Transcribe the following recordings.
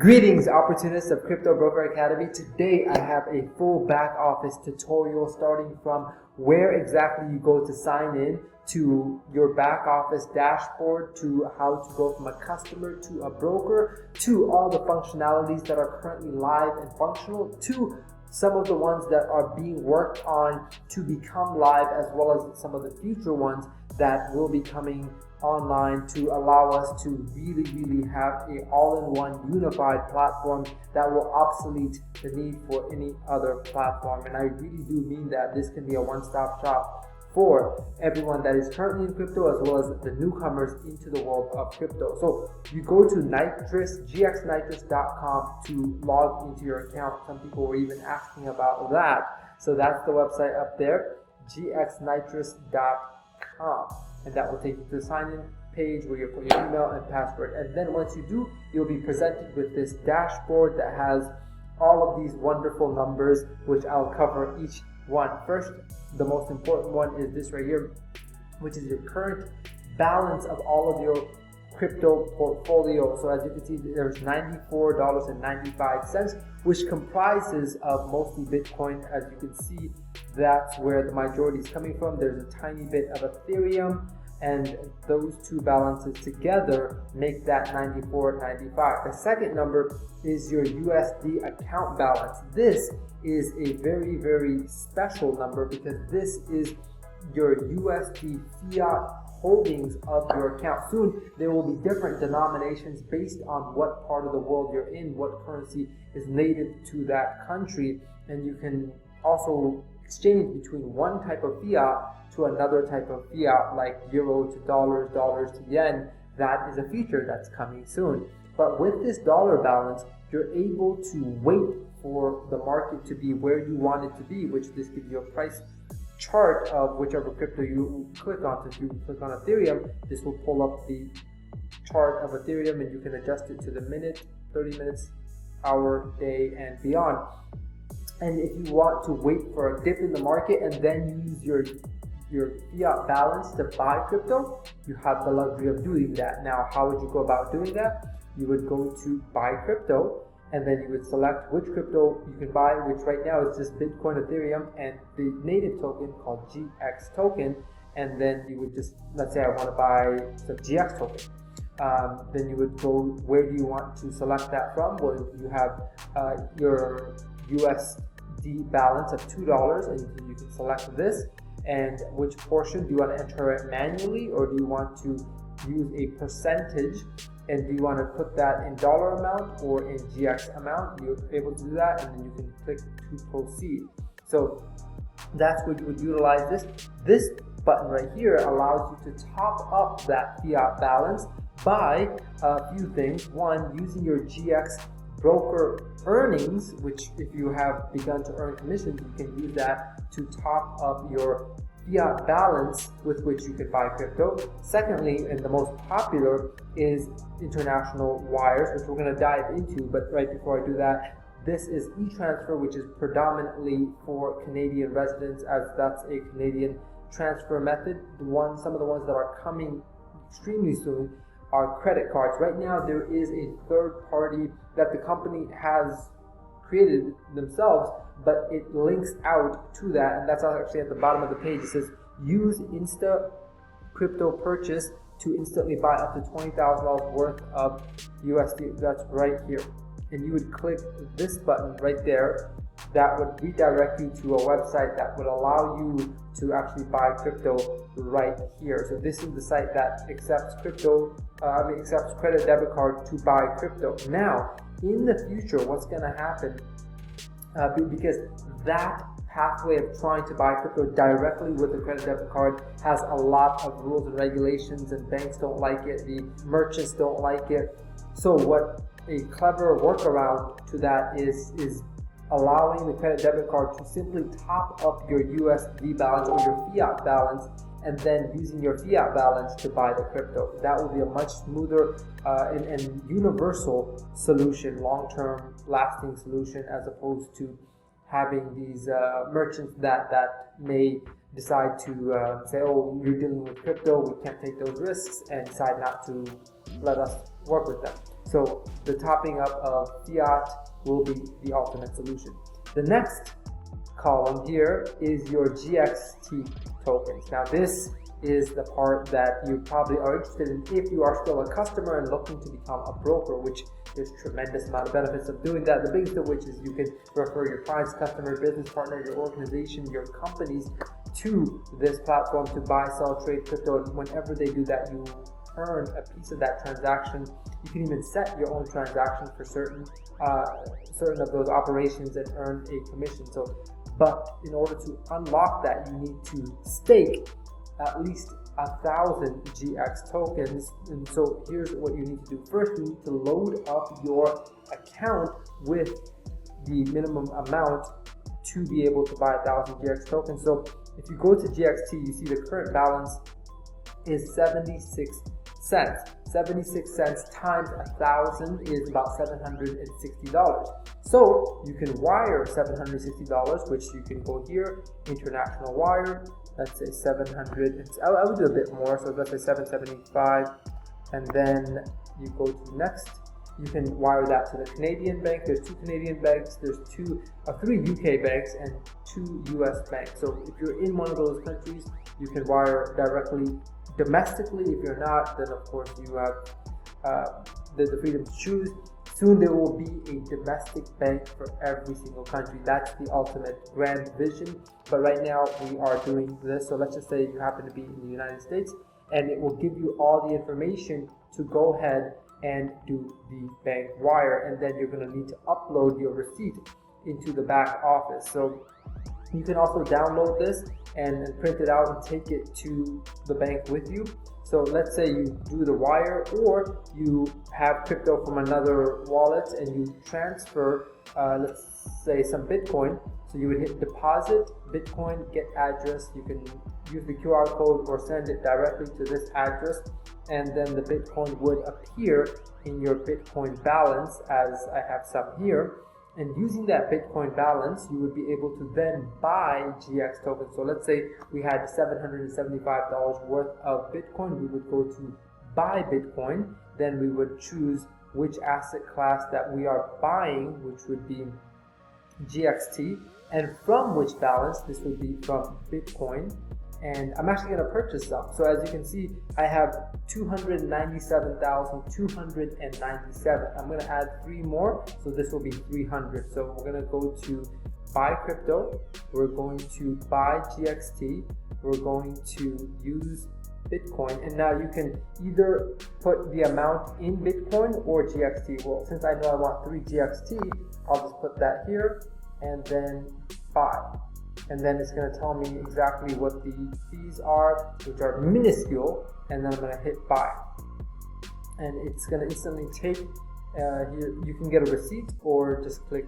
Greetings, opportunists of Crypto Broker Academy. Today I have a full back office tutorial starting from where exactly you go to sign in, to your back office dashboard, to how to go from a customer to a broker, to all the functionalities that are currently live and functional, to some of the ones that are being worked on to become live, as well as some of the future ones that will be coming online to allow us to really have a all-in-one unified platform that will obsolete the need for any other platform. And I really do mean that this can be a one-stop shop for everyone that is currently in crypto, as well as the newcomers into the world of crypto. So you go to Nitrous, gxnitrous.com to log into your account. Some people were even asking about that. So that's the website up there, gxnitrous.com. And that will take you to the sign-in page where you put your email and password. And then once you do, you'll be presented with this dashboard that has all of these wonderful numbers, which I'll cover each one. First, the most important one is this right here, which is your current balance of all of your crypto portfolio. So as you can see, there's $94.95, which comprises of mostly Bitcoin. As you can see, that's where the majority is coming from. There's a tiny bit of Ethereum, and those two balances together make that $94.95. The second number is your USD account balance. This is a very special number because this is your USD fiat holdings of your account. Soon there will be different denominations based on what part of the world you're in, what currency is native to that country, and you can also exchange between one type of fiat to another type of fiat, like euro to dollars, dollars to yen. That is a feature that's coming soon. But with this dollar balance, you're able to wait for the market to be where you want it to be, which this gives you a price chart of whichever crypto you click on. So if you click on Ethereum, this will pull up the chart of Ethereum, and you can adjust it to the minute, 30 minutes, hour, day, and beyond. And if you want to wait for a dip in the market and then use your fiat balance to buy crypto, you have the luxury of doing that. Now, how would you go about doing that? You would go to buy crypto, and then you would select which crypto you can buy, which right now is just Bitcoin, Ethereum, and the native token called GX token. And then you would just, let's say I want to buy the GX token. Then you would go, where do you want to select that from? Well, you have your USD balance of $2, and you can select this. And which portion do you want to enter it manually, or do you want to use a percentage? And do you want to put that in dollar amount or in GX amount? You're able to do that, and then you can click to proceed. So that's what you would utilize this. This button right here allows you to top up that fiat balance by a few things. One, using your GX broker earnings, which if you have begun to earn commissions, you can use that to top up your fiat balance with which you can buy crypto. Secondly, and the most popular, is international wires, which we're going to dive into. But right before I do that, this is e-transfer, which is predominantly for Canadian residents, as that's a Canadian transfer method. Some of the ones that are coming extremely soon are credit cards. Right now, there is a third party that the company has created themselves, but it links out to that, and that's actually at the bottom of the page. It says use Insta crypto purchase to instantly buy up to $20,000 worth of USD. That's right here, and you would click this button right there. That would redirect you to a website that would allow you to actually buy crypto right here. So this is the site that accepts accepts credit debit card to buy crypto. Now, in the future, what's going to happen? Because that pathway of trying to buy crypto directly with a credit debit card has a lot of rules and regulations, and banks don't like it, the merchants don't like it. So what a clever workaround to that is allowing the credit debit card to simply top up your USD balance or your fiat balance, and then using your fiat balance to buy the crypto. That will be a much smoother and universal solution, long-term lasting solution, as opposed to having these merchants that may decide to say, oh, you're dealing with crypto, we can't take those risks, and decide not to let us work with them. So the topping up of fiat will be the ultimate solution. The next column here is your GXT tokens. Now this is the part that you probably are interested in if you are still a customer and looking to become a broker, which there's tremendous amount of benefits of doing that. The biggest of which is you can refer your clients, customer, business partner, your organization, your companies to this platform to buy, sell, trade crypto. And whenever they do that, you earn a piece of that transaction. You can even set your own transaction for certain of those operations and earn a commission. But in order to unlock that, you need to stake at least 1,000 GX tokens. And so here's what you need to do. First, you need to load up your account with the minimum amount to be able to buy 1,000 GX tokens. So if you go to GXT, you see the current balance is 76 cents. 76 cents times 1,000 is about $760. So you can wire $760, which you can go here, international wire. Let's say 700. I would do a bit more, so let's say 775, and then you go to next. You can wire that to the Canadian bank. There's 2 Canadian banks. There's 3 UK banks and 2 US banks. So if you're in one of those countries, you can wire directly domestically. If you're not, then of course you have the freedom to choose. Soon there will be a domestic bank for every single country. That's the ultimate grand vision. But right now we are doing this. So let's just say you happen to be in the United States, and it will give you all the information to go ahead and do the bank wire. And then you're going to need to upload your receipt into the back office. So you can also download this and print it out and take it to the bank with you. So let's say you do the wire, or you have crypto from another wallet and you transfer, let's say some Bitcoin. So you would hit deposit, Bitcoin, get address. You can use the QR code or send it directly to this address, and then the Bitcoin would appear in your Bitcoin balance, as I have some here. And using that Bitcoin balance, you would be able to then buy GX tokens. So let's say we had $775 worth of Bitcoin. We would go to buy Bitcoin. Then we would choose which asset class that we are buying, which would be GXT. And from which balance, this would be from Bitcoin. And I'm actually going to purchase some. So as you can see, I have 297,297. I'm going to add 3 more, so this will be 300. So we're going to go to buy crypto. We're going to buy GXT. We're going to use Bitcoin. And now you can either put the amount in Bitcoin or GXT. Well, since I know I want 3 GXT, I'll just put that here and then buy. And then it's going to tell me exactly what the fees are, which are minuscule, and then I'm going to hit buy. And it's going to instantly take, here you can get a receipt or just click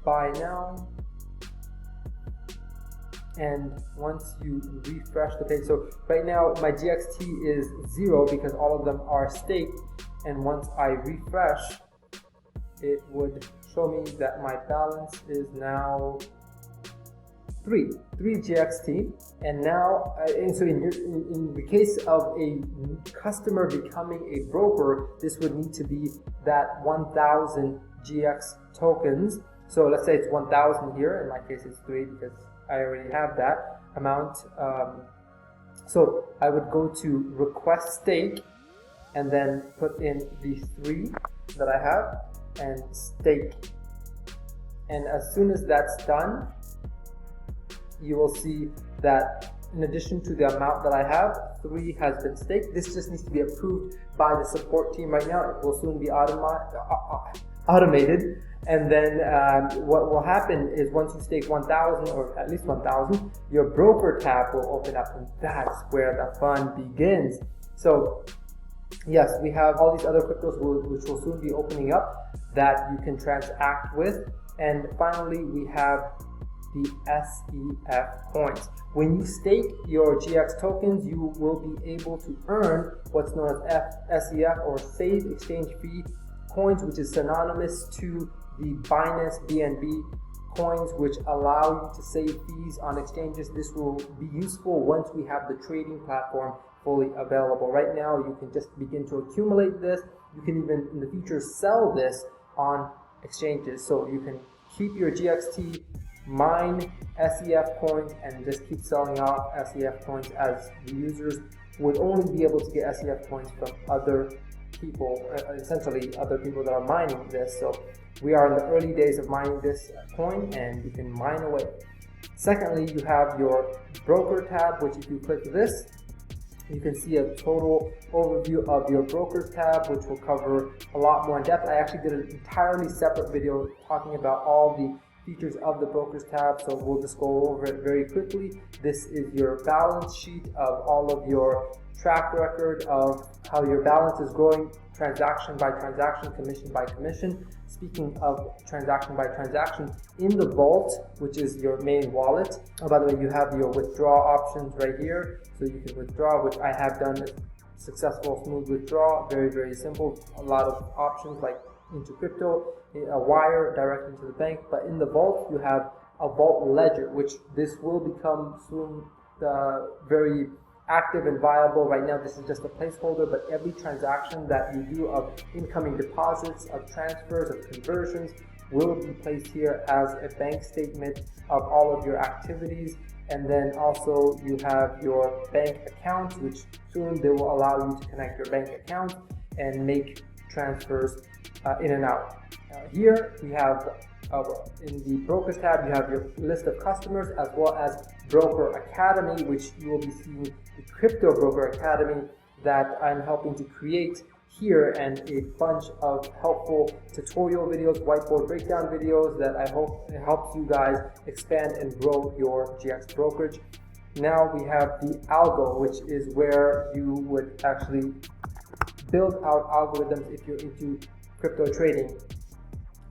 buy now. And once you refresh the page, so right now my GXT is 0 because all of them are staked, and once I refresh, it would show me that my balance is now 3 GXT. And now, and so in the case of a customer becoming a broker, this would need to be that 1,000 GX tokens. So let's say it's 1,000 here. In my case, it's 3 because I already have that amount. So I would go to request stake and then put in the 3 that I have and stake. And as soon as that's done, you will see that in addition to the amount that I have, 3 has been staked. This just needs to be approved by the support team right now. It will soon be automated. And then what will happen is once you stake 1,000 or at least 1,000, your broker tab will open up, and that's where the fun begins. So yes, we have all these other cryptos which will soon be opening up that you can transact with. And finally, we have the SEF coins. When you stake your GX tokens, you will be able to earn what's known as SEF, or Save Exchange Fee coins, which is synonymous to the Binance BNB coins, which allow you to save fees on exchanges. This will be useful once we have the trading platform fully available. Right now, you can just begin to accumulate this. You can even in the future sell this on exchanges. So you can keep your GXT, mine SEF coins, and just keep selling off SEF coins, as the users would only be able to get SEF coins from other people, essentially other people that are mining this. So we are in the early days of mining this coin, and you can mine away. Secondly, you have your broker tab, which if you click this, you can see a total overview of your brokers tab, which will cover a lot more in depth. I actually did an entirely separate video talking about all the features of the brokers tab, so we'll just go over it very quickly. This is your balance sheet of all of your track record of how your balance is growing, transaction by transaction, commission by commission. Speaking of transaction by transaction, in the vault, which is your main wallet, by the way, you have your withdraw options right here, so you can withdraw, which I have done a successful smooth withdrawal, very, very simple. A lot of options like into crypto, a wire direct into the bank. But in the vault, you have a vault ledger, which this will become soon very active and viable. Right now this is just a placeholder, but every transaction that you do of incoming deposits, of transfers, of conversions will be placed here as a bank statement of all of your activities. And then also you have your bank accounts, which soon they will allow you to connect your bank accounts and make transfers in and out. Here we have in the brokers tab, you have your list of customers, as well as Broker Academy, which you will be seeing the Crypto Broker Academy that I'm helping to create here, and a bunch of helpful tutorial videos, whiteboard breakdown videos that I hope helps you guys expand and grow your GX brokerage. Now we have the algo, which is where you would actually build out algorithms if you're into crypto trading.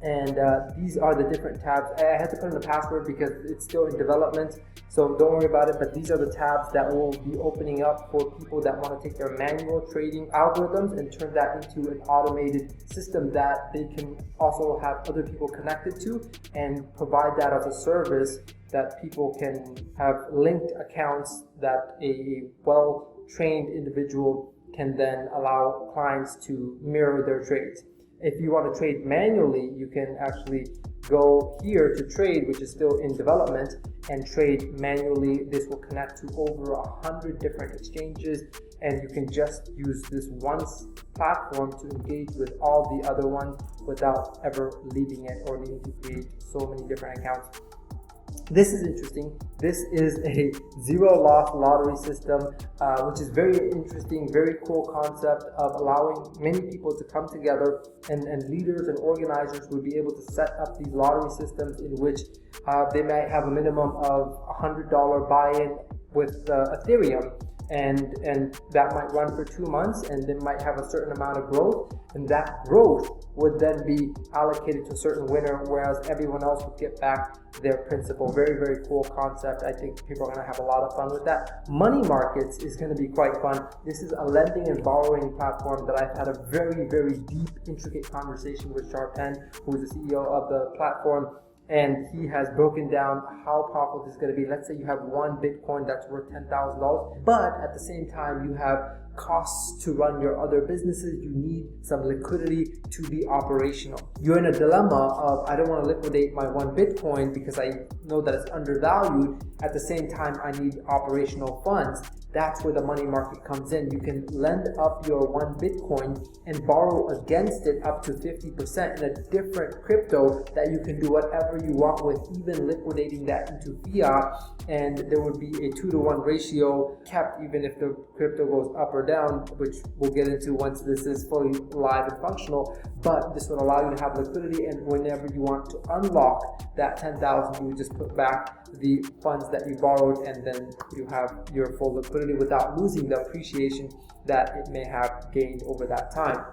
And these are the different tabs. I had to put in a password because it's still in development, so don't worry about it. But these are the tabs that will be opening up for people that want to take their manual trading algorithms and turn that into an automated system that they can also have other people connected to, and provide that as a service that people can have linked accounts that a well-trained individual can then allow clients to mirror their trades. If you want to trade manually, you can actually go here to trade, which is still in development, and trade manually. This will connect to over 100 different exchanges, and you can just use this one platform to engage with all the other ones without ever leaving it or needing to create so many different accounts. This is interesting. This is a zero loss lottery system, which is very interesting, very cool concept of allowing many people to come together, and leaders and organizers would be able to set up these lottery systems in which they might have a minimum of $100 buy-in with Ethereum. And that might run for 2 months, and they might have a certain amount of growth, and that growth would then be allocated to a certain winner, whereas everyone else would get back their principal. Very, very cool concept. I think people are going to have a lot of fun with that. Money markets is going to be quite fun. This is a lending and borrowing platform that I've had a very, very deep, intricate conversation with Sharpen, who is the CEO of the platform. And he has broken down how powerful this is going to be. Let's say you have one Bitcoin that's worth $10,000, but at the same time you have costs to run your other businesses. You need some liquidity to be operational. You're in a dilemma of, I don't want to liquidate my one Bitcoin because I know that it's undervalued. At the same time, I need operational funds. That's where the money market comes in. You can lend up your one Bitcoin and borrow against it up to 50% in a different crypto that you can do whatever you want with, even liquidating that into fiat. And there would be a 2-to-1 ratio kept even if the crypto goes up or down, which we'll get into once this is fully live and functional. But this would allow you to have liquidity, and whenever you want to unlock that 10,000, you would just put back the funds that you borrowed, and then you have your full liquidity without losing the appreciation that it may have gained over that time.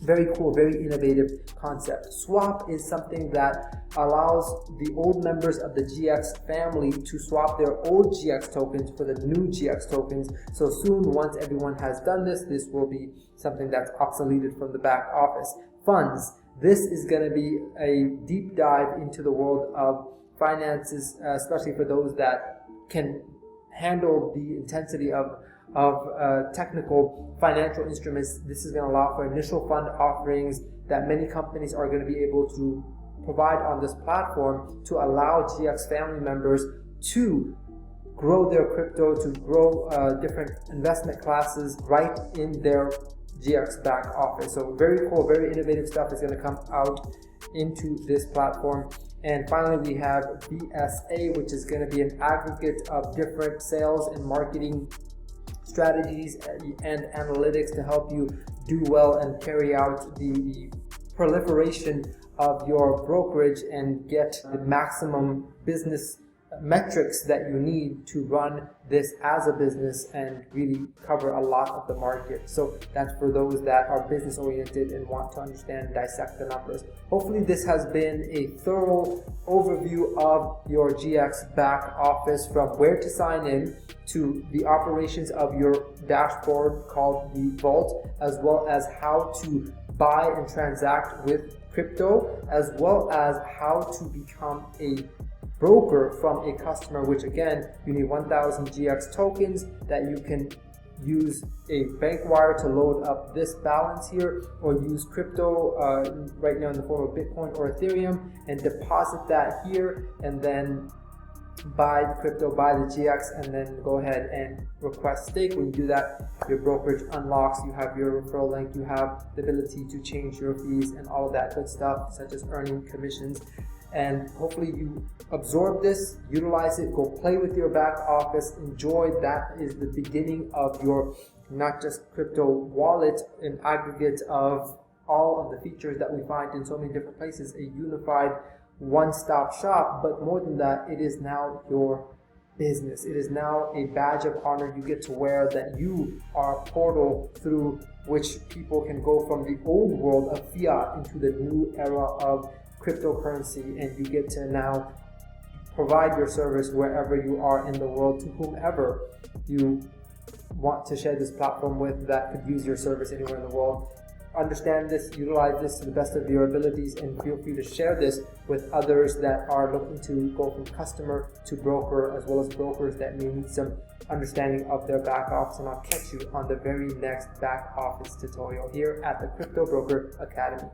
Very cool, very innovative concept. Swap is something that allows the old members of the GX family to swap their old GX tokens for the new GX tokens. So soon, once everyone has done this, this will be something that's obsoleted from the back office. Funds. This is going to be a deep dive into the world of finances, especially for those that can handle the intensity of of technical financial instruments. This is going to allow for initial fund offerings that many companies are going to be able to provide on this platform to allow GX family members to grow their crypto, to grow different investment classes right in their GX back office. So very cool, very innovative stuff is going to come out into this platform. And finally, we have BSA, which is going to be an aggregate of different sales and marketing strategies and analytics to help you do well and carry out the proliferation of your brokerage and get the maximum business metrics that you need to run this as a business and really cover a lot of the market. So that's for those that are business oriented and want to understand and dissect the numbers. Hopefully this has been a thorough overview of your GX back office, from where to sign in to the operations of your dashboard called the Vault, as well as how to buy and transact with crypto, as well as how to become a broker from a customer, which again, you need 1000 GX tokens that you can use a bank wire to load up this balance here, or use crypto right now in the form of Bitcoin or Ethereum and deposit that here, and then buy the crypto, buy the GX, and then go ahead and request stake. When you do that, your brokerage unlocks, you have your referral link, you have the ability to change your fees and all of that good stuff, such as earning commissions. And hopefully you absorb this, utilize it, go play with your back office, enjoy. That is the beginning of your not just crypto wallet, an aggregate of all of the features that we find in so many different places, a unified one-stop shop. But more than that, it is now your business. It is now a badge of honor you get to wear, that you are a portal through which people can go from the old world of fiat into the new era of cryptocurrency, and you get to now provide your service wherever you are in the world to whomever you want to share this platform with that could use your service anywhere in the world. Understand this, utilize this to the best of your abilities, and feel free to share this with others that are looking to go from customer to broker, as well as brokers that may need some understanding of their back office. And I'll catch you on the very next back office tutorial here at the Crypto Broker Academy.